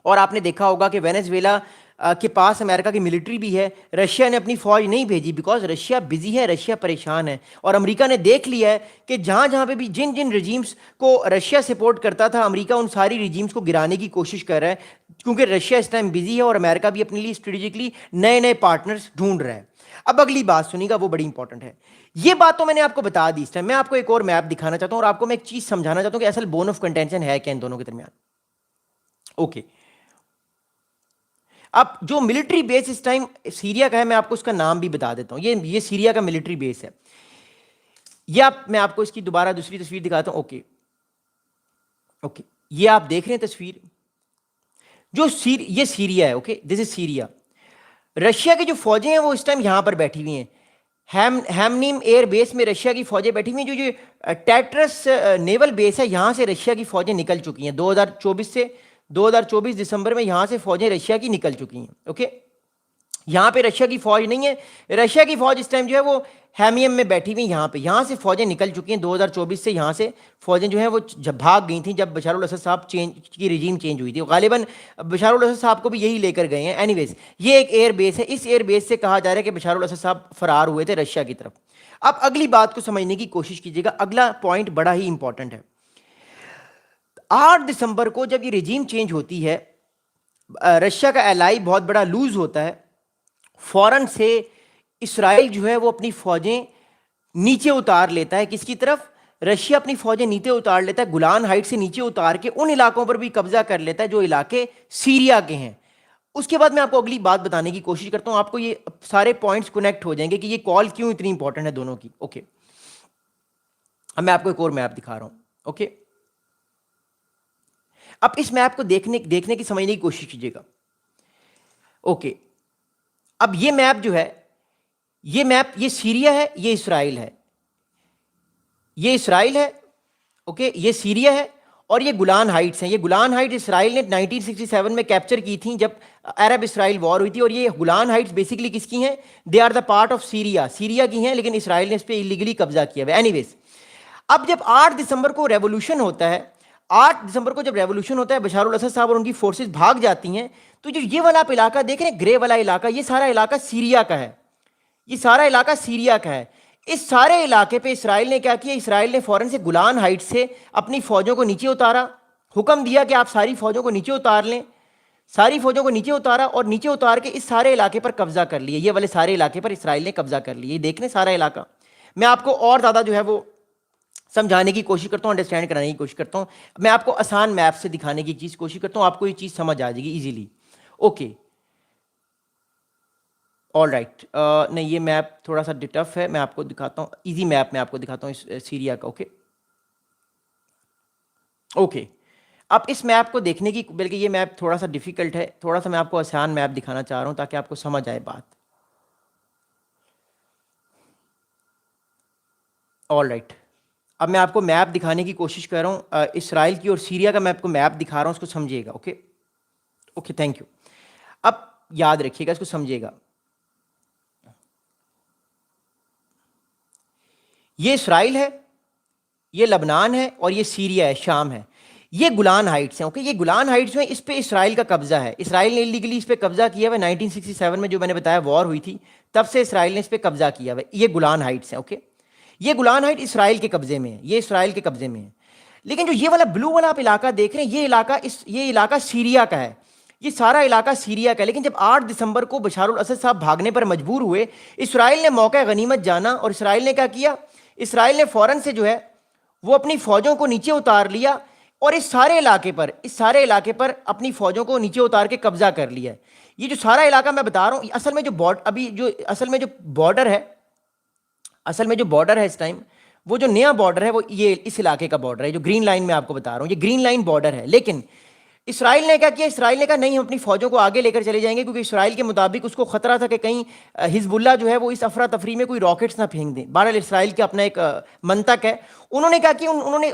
اور آپ نے دیکھا ہوگا کہ وینیزویلا کے پاس امریکہ کی ملٹری بھی ہے، رشیا نے اپنی فوج نہیں بھیجی بیکاز رشیا بزی ہے، رشیا پریشان ہے، اور امریکہ نے دیکھ لیا ہے کہ جہاں جہاں پہ بھی جن جن رجیمز کو رشیا سپورٹ کرتا تھا، امریکہ ان ساری رجیمز کو گرانے کی کوشش کر رہا ہے، کیونکہ رشیا اس ٹائم بزی ہے اور امریکہ بھی اپنے لیے اسٹریٹجکلی نئے نئے پارٹنرز ڈھونڈ رہا ہے۔ اب اگلی بات سنی گا، وہ بڑی انپورٹنٹ ہے۔ یہ بات تو میں نے آپ کو بتا دی اس ٹائم، میں آپ کو ایک اور میپ دکھانا چاہتا ہوں اور آپ کو میں ایک چیز سمجھانا چاہتا ہوں کہ اصل بون آف کنٹینشن ہے کیا ان دونوں کے درمیان۔ اوکے، اب جو ملٹری بیس اس ٹائم سیریا کا ہے، میں آپ کو اس کا نام بھی بتا دیتا ہوں، یہ سیریا کا ملٹری بیس ہے۔ میں آپ کو اس کی دوبارہ دوسری تصویر دکھاتا ہوں۔ اوکے اوکے، یہ آپ دیکھ رہے ہیں تصویر، یہ سیریا ہے۔ اوکے، دس از سیریا۔ رشیا کی جو فوجیں ہیں وہ اس ٹائم یہاں پر بیٹھی ہوئی ہیں، ہیمنیم ایئر بیس میں رشیا کی فوجیں بیٹھی ہوئی ہیں۔ جو ٹیٹرس نیول بیس ہے، یہاں سے رشیا کی فوجیں نکل چکی ہیں 2024 دسمبر میں یہاں سے فوجیں رشیا کی نکل چکی ہیں۔ اوکے، یہاں پہ رشیا کی فوج نہیں ہے، رشیا کی فوج اس ٹائم جو ہے وہ ہیمیم میں بیٹھی ہوئی، یہاں سے فوجیں نکل چکی ہیں 2024 سے، یہاں سے فوجیں جو ہیں وہ جب بھاگ گئی تھیں جب بشار الاسد صاحب کی رجیم چینج ہوئی تھی، غالباً بشار الاسد صاحب کو بھی یہی لے کر گئے ہیں۔ اینی ویز، یہ ایک ایئر بیس ہے، اس ایئر بیس سے کہا جا رہا ہے کہ بشار الاسد صاحب فرار ہوئے تھے رشیا کی طرف۔ اب اگلی بات کو سمجھنے کی کوشش کیجیے گا، اگلا پوائنٹ بڑا ہی امپورٹنٹ ہے۔ 8 دسمبر کو جب یہ رجیم چینج ہوتی ہے، رشیا کا ایلائی بہت بڑا لوز ہوتا ہے، فوراً سے اسرائیل جو ہے وہ اپنی فوجیں نیچے اتار لیتا ہے۔ کس کی طرف؟ رشیا اپنی فوجیں نیچے اتار لیتا ہے، گولان ہائٹ سے نیچے اتار کے ان علاقوں پر بھی قبضہ کر لیتا ہے جو علاقے سیریا کے ہیں۔ اس کے بعد میں آپ کو اگلی بات بتانے کی کوشش کرتا ہوں، آپ کو یہ سارے پوائنٹس کنیکٹ ہو جائیں گے کہ یہ کال کیوں اتنی امپورٹنٹ ہے دونوں کی۔ اوکے، اب میں آپ کو ایک اور میپ دکھا رہا ہوں۔ اوکے، اب اس میپ کو دیکھنے کی سمجھنے کی کوشش کیجیے گا۔ اوکے، اب یہ میپ جو ہے، یہ سیریا ہے، یہ اسرائیل ہے، یہ اسرائیل ہے، اوکے، یہ سیریا ہے، اور یہ گولان ہائٹس ہیں۔ یہ گولان ہائٹس اسرائیل نے 1967 میں کیپچر کی تھیں جب عرب اسرائیل وار ہوئی تھی، اور یہ گولان ہائٹس بیسیکلی کس کی ہیں؟ They are the part of Syria کی ہیں، لیکن اسرائیل نے اس پہ ایلیگلی قبضہ کیا ہوا ہے۔ اینی ویز، اب جب 8 دسمبر کو ریولوشن ہوتا ہے، 8 دسمبر کو جب ریولوشن ہوتا ہے، بشار الاسد صاحب اور ان کی فورسز بھاگ جاتی ہیں، تو جو یہ والا آپ علاقہ دیکھ رہے ہیں، گرے والا علاقہ، یہ سارا علاقہ سیریا کا ہے، یہ سارا علاقہ سیریا کا ہے۔ اس سارے علاقے پہ اسرائیل نے کیا کیا؟ اسرائیل نے فوراً سے گولان ہائٹ سے اپنی فوجوں کو نیچے اتارا، حکم دیا کہ آپ ساری فوجوں کو نیچے اتار لیں، ساری فوجوں کو نیچے اتارا، اور نیچے اتار کے اس سارے علاقے پر قبضہ کر لیا، یہ والے سارے علاقے پر اسرائیل نے قبضہ کر لیا۔ یہ دیکھ لیں سارا علاقہ، میں آپ کو اور زیادہ جو ہے وہ سمجھانے کی کوشش کرتا ہوں، انڈرسٹینڈ کرانے کی کوشش کرتا ہوں، میں آپ کو آسان میپ سے دکھانے کی کوشش کرتا ہوں، آپ کو یہ چیز سمجھ آ جائے گی ایزیلی۔ اوکے، آل رائٹ، نہیں یہ میپ تھوڑا سا ٹف ہے، میں آپ کو دکھاتا ہوں ایزی میپ، میں آپ کو دکھاتا ہوں سیریا کا۔ اوکے اوکے، اب اس میپ کو دیکھنے کی، بلکہ یہ میپ تھوڑا سا ڈیفیکلٹ ہے، تھوڑا سا میں آپ کو آسان میپ دکھانا چاہ رہا ہوں تاکہ آپ کو سمجھ آئے بات۔ آل رائٹ، اب میں آپ کو میپ دکھانے کی کوشش کر رہا ہوں، اسرائیل کی اور سیریا کا میں آپ کو میپ دکھا رہا ہوں، اس کو سمجھیے گا۔ Okay okay, thank you. اب یاد رکھیے گا، اس کو سمجھیے گا۔ یہ اسرائیل ہے، یہ لبنان ہے، اور یہ سیریا ہے، شام ہے۔ یہ گولان ہائٹس ہیں۔ اوکے، یہ گولان ہائٹس ہیں، اس پہ اسرائیل کا قبضہ ہے، اسرائیل نے ایلیگلی اس پہ قبضہ کیا ہوا ہے 1967 میں، جو میں نے بتایا وار ہوئی تھی، تب سے اسرائیل نے اس پہ قبضہ کیا ہوا ہے۔ یہ گولان ہائٹس ہیں۔ اوکے، یہ گولان ہائٹ اسرائیل کے قبضے میں ہے، یہ اسرائیل کے قبضے میں ہے۔ لیکن جو یہ والا بلو والا آپ علاقہ دیکھ رہے ہیں، یہ علاقہ سیریا کا ہے، یہ سارا علاقہ سیریا کا ہے۔ لیکن جب 8 دسمبر کو بشار الاسد صاحب بھاگنے پر مجبور ہوئے، اسرائیل نے موقع غنیمت جانا، اور اسرائیل نے کیا کیا؟ اسرائیل نے فوراً سے جو ہے وہ اپنی فوجوں کو نیچے اتار لیا، اور اس سارے علاقے پر اپنی فوجوں کو نیچے اتار کے قبضہ کر لیا ہے۔ یہ جو سارا علاقہ میں بتا رہا ہوں، اصل میں جو بارڈر ہے اس ٹائم، وہ جو نیا بارڈر ہے وہ یہ اس علاقے کا بارڈر ہے، جو گرین لائن میں آپ کو بتا رہا ہوں، یہ گرین لائن بارڈر ہے۔ لیکن اسرائیل نے کیا کیا؟ اسرائیل نے کہا نہیں، ہم اپنی فوجوں کو آگے لے کر چلے جائیں گے، کیونکہ اسرائیل کے مطابق اس کو خطرہ تھا کہ کہیں حزب اللہ جو ہے وہ اس افراتفری میں کوئی راکٹس نہ پھینک دیں۔ بہرحال اسرائیل کا اپنا ایک منطق ہے، انہوں نے کہا کہ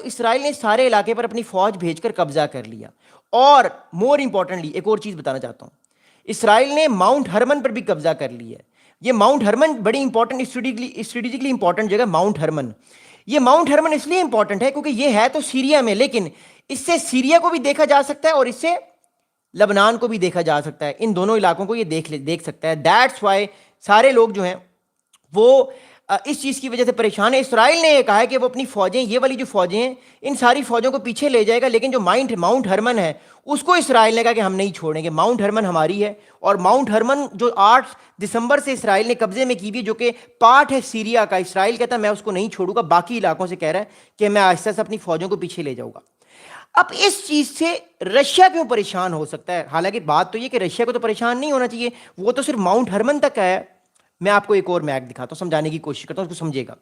اسرائیل نے سارے علاقے پر اپنی فوج بھیج کر قبضہ کر لیا۔ اور مور امپورٹنٹلی ایک اور چیز بتانا چاہتا ہوں، اسرائیل نے ماؤنٹ ہرمن پر بھی قبضہ کر لیا ہے۔ یہ ماؤنٹ ہرمن بڑی امپورٹنٹ، اسٹریٹجکلی امپورٹنٹ جگہ ماؤنٹ ہرمن۔ یہ ماؤنٹ ہرمن اس لیے امپورٹنٹ ہے کیونکہ یہ ہے تو سیریا میں، لیکن اس سے سیریا کو بھی دیکھا جا سکتا ہے اور اس سے لبنان کو بھی دیکھا جا سکتا ہے, ان دونوں علاقوں کو یہ دیکھ سکتا ہے. دیٹس وائی سارے لوگ جو ہیں وہ اس چیز کی وجہ سے پریشان ہے. اسرائیل نے یہ کہا ہے کہ وہ اپنی فوجیں, یہ والی جو فوجیں ہیں, ان ساری فوجوں کو پیچھے لے جائے گا, لیکن جو ماؤنٹ ہرمن ہے اس کو اسرائیل نے کہا کہ ہم نہیں چھوڑیں گے. ماؤنٹ ہرمن ہماری ہے, اور ماؤنٹ ہرمن جو 8 دسمبر سے اسرائیل نے قبضے میں کی ہوئی, جو کہ پارٹ ہے سیریا کا. اسرائیل کہتا ہے میں اس کو نہیں چھوڑوں گا, باقی علاقوں سے کہہ رہا ہے کہ میں آہستہ سے اپنی فوجوں کو پیچھے لے جاؤں گا. اب اس چیز سے رشیا کیوں پریشان ہو سکتا ہے؟ حالانکہ بات تو یہ کہ رشیا کو تو پریشان نہیں ہونا چاہیے, وہ تو صرف ماؤنٹ ہرمن تک ہے. میں آپ کو ایک اور میپ دکھاتا ہوں, سمجھانے کی کوشش کرتا ہوں, اس کو سمجھے گا.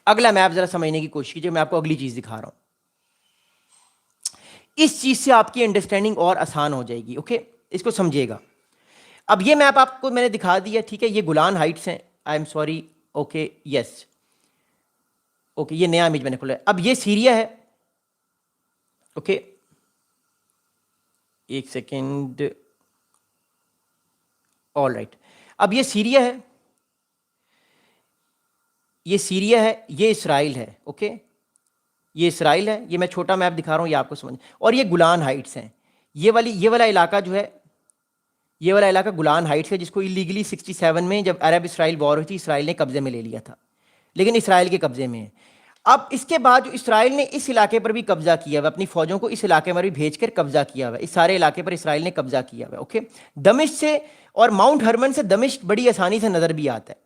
اگلا میپ ذرا سمجھنے کی کوشش کیجیے, میں آپ کو اگلی چیز دکھا رہا ہوں. اس چیز سے آپ کی انڈرسٹینڈنگ اور آسان ہو جائے گی. اوکے, اس کو سمجھیے گا. اب یہ میپ آپ کو میں نے دکھا دیا, ٹھیک ہے, یہ گولان ہائٹس ہیں. I am sorry, okay, yes, okay, یہ نیا امیج میں نے کھولا ہے. اب یہ سیریا ہے. اوکے, ایک سیکنڈ, آل رائٹ. اب یہ سیریا ہے, یہ سیریا ہے, یہ اسرائیل ہے. اوکے, یہ اسرائیل ہے, یہ میں چھوٹا میپ دکھا رہا ہوں, یہ آپ کو سمجھ. اور یہ گولان ہائٹس ہیں. یہ والا علاقہ جو ہے, یہ والا علاقہ گولان ہائٹس ہے, جس کو ایلیگلی 67 میں جب عرب اسرائیل وار ہوئی تھی, اسرائیل نے قبضے میں لے لیا تھا, لیکن اسرائیل کے قبضے میں ہے. اب اس کے بعد جو اسرائیل نے اس علاقے پر بھی قبضہ کیا ہوا, اپنی فوجوں کو اس علاقے میں بھی بھیج کر قبضہ کیا ہوا, اس سارے علاقے پر اسرائیل نے قبضہ کیا ہوا. اوکے, دمشق سے اور ماؤنٹ ہرمن سے دمشق بڑی آسانی سے نظر بھی آتا ہے.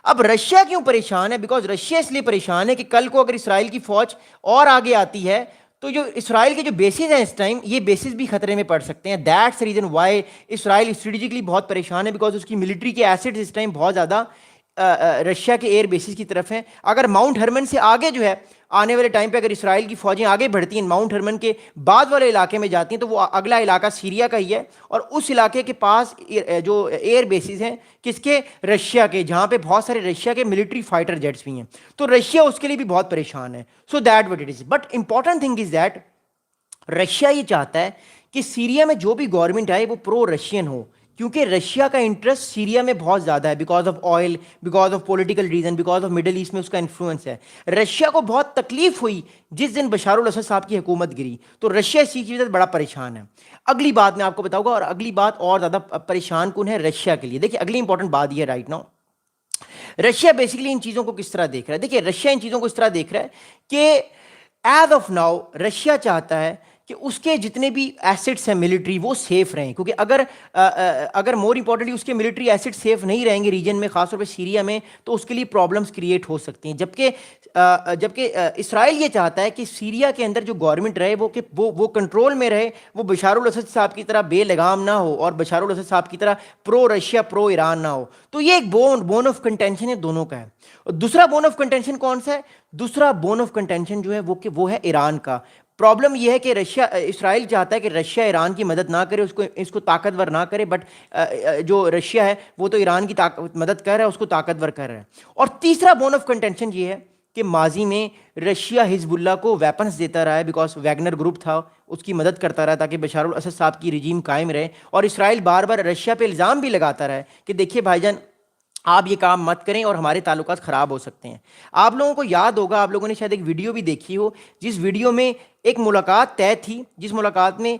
اب رشیا کیوں پریشان ہے؟ بیکاز رشیا اس لیے پریشان ہے کہ کل کو اگر اسرائیل کی فوج اور آگے آتی ہے تو جو اسرائیل کے جو بیسز ہیں اس ٹائم, یہ بیسز بھی خطرے میں پڑ سکتے ہیں. That's reason why Israel strategically بہت پریشان ہے, بیکاز اس کی ملٹری کے ایسٹس اس ٹائم بہت زیادہ رشیا کے ایئر بیسز کی طرف ہیں. اگر ماؤنٹ ہرمن سے آگے جو ہے آنے والے ٹائم پہ اگر اسرائیل کی فوجیں آگے بڑھتی ہیں, ماؤنٹ ہرمن کے بعد والے علاقے میں جاتی ہیں, تو وہ اگلا علاقہ سیریا کا ہی ہے, اور اس علاقے کے پاس جو ایئر بیسز ہیں کس کے, رشیا کے, جہاں پہ بہت سارے رشیا کے ملٹری فائٹر جیٹس بھی ہیں. تو رشیا اس کے لیے بھی بہت پریشان ہے. So that what it is. But important thing is that Russia یہ چاہتا ہے کہ سیریا میں جو بھی گورنمنٹ آئے وہ پرو رشین ہو, کیونکہ رشیا کا انٹرسٹ سیریا میں بہت زیادہ ہے, because of oil, because of political reason, because of Middle East میں اس کا انفلوئنس ہے. رشیا کو بہت تکلیف ہوئی جس دن بشار الاسد صاحب کی حکومت گری, تو رشیا اسی کی وجہ سے بڑا پریشان ہے. اگلی بات میں آپ کو بتاؤں گا, اور اگلی بات اور زیادہ پریشان کن ہے رشیا کے لیے. دیکھیے اگلی انپورٹنٹ بات یہ ہے رائٹ ناؤ, رشیا بیسیکلی ان چیزوں کو کس طرح دیکھ رہا ہے. دیکھیے رشیا ان چیزوں کو اس طرح دیکھ رہا ہے کہ ایز آف ناؤ رشیا چاہتا ہے کہ اس کے جتنے بھی ایسٹس ہیں ملٹری وہ سیف رہیں, کیونکہ اگر مور امپورٹنٹلی اس کے ملٹری ایسٹ سیف نہیں رہیں گے ریجن میں, خاص طور پہ سیریا میں, تو اس کے لیے پرابلمس کریٹ ہو سکتی ہیں. جبکہ اسرائیل یہ چاہتا ہے کہ سیریا کے اندر جو گورنمنٹ رہے وہ کنٹرول میں رہے, وہ بشار الاسد صاحب کی طرح بے لگام نہ ہو, اور بشار الاسد صاحب کی طرح پرو رشیا پرو ایران نہ ہو. تو یہ ایک بون آف کنٹینشن ہے دونوں کا ہے. اور دوسرا بون آف کنٹینشن کون سا ہے؟ دوسرا بون آف کنٹینشن جو ہے وہ ہے ایران کا. پرابلم یہ ہے کہ اسرائیل چاہتا ہے کہ رشیا ایران کی مدد نہ کرے, اس کو طاقتور نہ کرے, بٹ جو رشیا ہے وہ تو ایران کی مدد کر رہا ہے, اس کو طاقتور کر رہا ہے. اور تیسرا بون آف کنٹینشن یہ ہے کہ ماضی میں رشیا حزب اللہ کو ویپنز دیتا رہا ہے, بیکاز ویگنر گروپ تھا, اس کی مدد کرتا رہا تاکہ بشار الاسد صاحب کی رجیم قائم رہے. اور اسرائیل بار بار رشیا پہ الزام بھی لگاتا رہا ہے کہ دیکھیے بھائی جان آپ یہ کام مت کریں اور ہمارے تعلقات خراب ہو سکتے ہیں. آپ لوگوں کو یاد ہوگا, آپ لوگوں نے شاید ایک ویڈیو بھی دیکھی ہو, جس ویڈیو میں ایک ملاقات طے تھی, جس ملاقات میں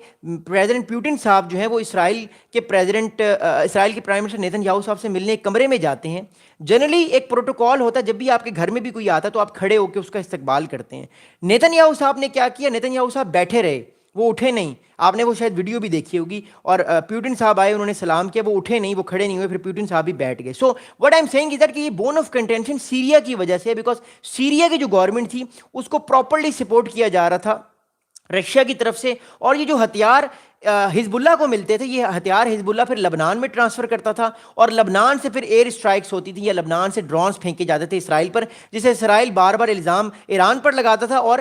پریزیڈنٹ پیوٹن صاحب جو ہیں وہ اسرائیل کے پرائم منسٹر نیتن یاہو صاحب سے ملنے ایک کمرے میں جاتے ہیں. جنرلی ایک پروٹوکول ہوتا ہے, جب بھی آپ کے گھر میں بھی کوئی آتا ہے تو آپ کھڑے ہو کے اس کا استقبال کرتے ہیں. نیتن یاہو صاحب نے کیا کیا, نیتن یاہو صاحب بیٹھے رہے, وہ اٹھے نہیں. آپ نے وہ شاید ویڈیو بھی دیکھی ہوگی. اور پیوٹن صاحب آئے, انہوں نے سلام کیا, وہ اٹھے نہیں, وہ کھڑے نہیں ہوئے, پھر پیوٹن صاحب بھی بیٹھ گئے. So what I am seeing is that کہ یہ بون آف کنٹینشن سیریا کی وجہ سے, بیکاز سیریا کی جو گورنمنٹ تھی اس کو پراپرلی سپورٹ کیا جا رہا تھا رشیا کی طرف سے, اور یہ جو ہتھیار حزب اللہ کو ملتے تھے, یہ ہتھیار حزب اللہ پھر لبنان میں ٹرانسفر کرتا تھا, اور لبنان سے پھر ایئر اسٹرائکس ہوتی تھی, یا لبنان سے ڈرونز پھینکے جاتے تھے اسرائیل پر, جسے اسرائیل بار بار الزام ایران پر لگاتا تھا اور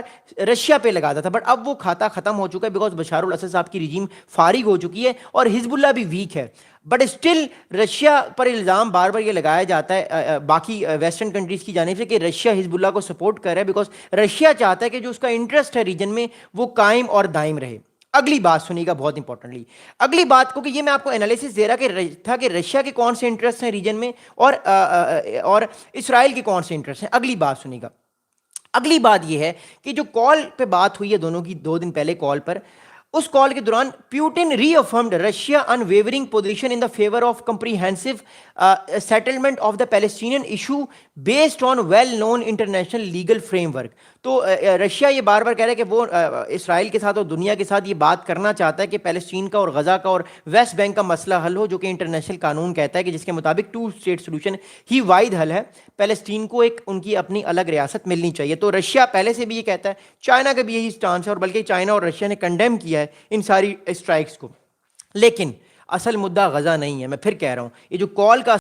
رشیا پہ لگاتا تھا. بٹ اب وہ کھاتا ختم ہو چکا ہے, بیکاز بشار الاسد صاحب کی رجیم فارغ ہو چکی ہے اور حزب اللہ بھی ویک ہے. بٹ اسٹل رشیا پر الزام بار بار یہ لگایا جاتا ہے باقی ویسٹرن کنٹریز کی جانب سے کہ رشیا حزب اللہ کو سپورٹ کر رہا ہے, بیکاز رشیا چاہتا ہے کہ جو اس کا انٹرسٹ ہے ریجن میں وہ قائم اور دائم رہے. اگلی بات سنیے گا بہت امپورٹنٹلی, اگلی بات کو کہ یہ میں آپ کو انالیسس دے رہا تھا کہ رشیا کے کون سے انٹرسٹ ہیں ریجن میں, اور اسرائیل کے کون سے انٹرسٹ ہیں. اگلی بات سنیے گا. اگلی بات یہ ہے کہ جو کال پہ بات ہوئی ہے دونوں کی 2 دن پہلے کال پر, اس کال کے دوران Putin reaffirmed Russia unwavering position in the favour of comprehensive settlement of the Palestinian issue based on well known international legal framework. تو رشیا یہ بار بار کہہ رہا ہے کہ وہ اسرائیل کے ساتھ اور دنیا کے ساتھ یہ بات کرنا چاہتا ہے کہ پیلسٹین کا اور غزہ کا اور ویسٹ بینک کا مسئلہ حل ہو, جو کہ انٹرنیشنل قانون کہتا ہے کہ جس کے مطابق ٹو اسٹیٹ سولوشن ہی واحد حل ہے. پیلسٹین کو ایک ان کی اپنی الگ ریاست ملنی چاہیے. تو رشیا پہلے سے بھی یہ کہتا ہے, چائنا کا بھی یہی سٹانس ہے, اور بلکہ چائنا اور رشیا نے کنڈیم کیا ہے ان ساری اسٹرائکس کو. لیکن اصل مدعا غزہ نہیں ہے. میں پھر کہہ رہا ہوں, یہ جو کال کا